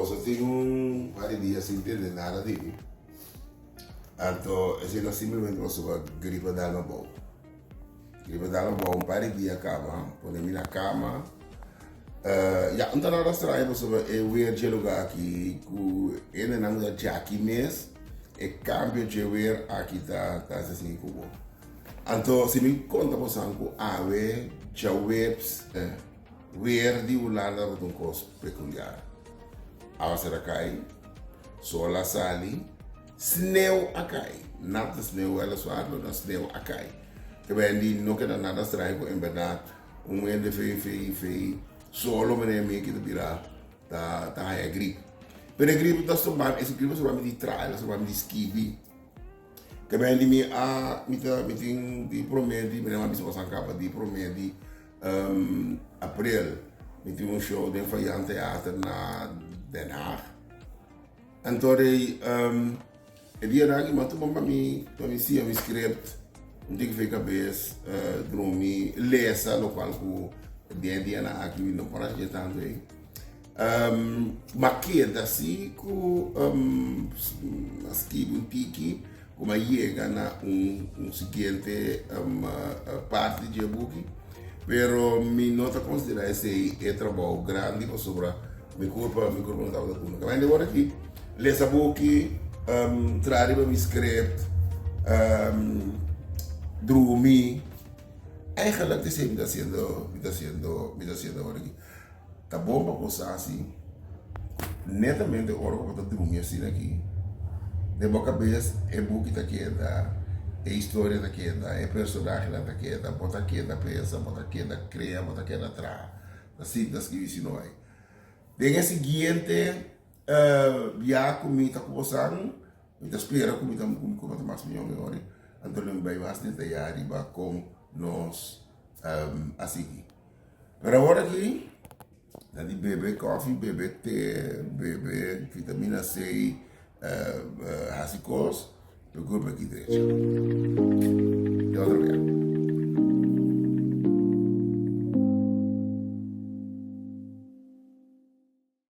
Você tem um par de dias sem entender nada dele. Então, esse não simplesmente você vai gripe dar na boa. Gripe dar na boa, um par de dias cama, põe na cama. Ja, não nada estranho, você vai ver de lugar aqui, que ele não muda de aqui mesmo, e cambio de ver aqui tá assim como. Então, se me conta você que a ver, já ver de um lado de um coisa peculiar. A será cai, sol a sali, sneeuw a cai. Nada sneeuw, ela só árvore, não sneeuw a cai. Que bem, não queda nada estranho, em verdade, momento de feio, solo meneer mee que virar tá é gripe. Pero gripe tá tomando, esse gripe só vai me de trail, só vai me de skibi. Que bem, me tem de promete, me não bisa capa de promete april. Me tem um show de Faian Theater na Den Haag. Então, el dia daqui, mas tu para mim sim, me script, um dia que foi cabeça, dormi, lesa, local com dia na aqui não para já tanto aí. Maqueta assim com as que um tiki, como chega na seguinte parte de Jabuki, pero mi nota considera esse trabalho grande para sobra mi culpa não estava tudo. Mas agora aqui, lesa buki, trazer para mi script, dormir. Eigenlijk is hij me haciendo ahora aquí. Tá bom para posar assim. Netamente agora que eu estou dormindo assim aqui. De boa cabeça, é book da queda, é história da queda, é personagem da queda, bota queda pensa, bota queda cria, bota queda atrás. Assim, das que isso não é. Tem seguinte, já comigo tá posando, eu espero comigo tá mais melhor agora. Então não vai mais detalhar e vai com nós assim. Mas agora aqui, tá de beber coffee, beber té, beber vitamina C, rasicos, eu corpo aqui direito. E outra vez.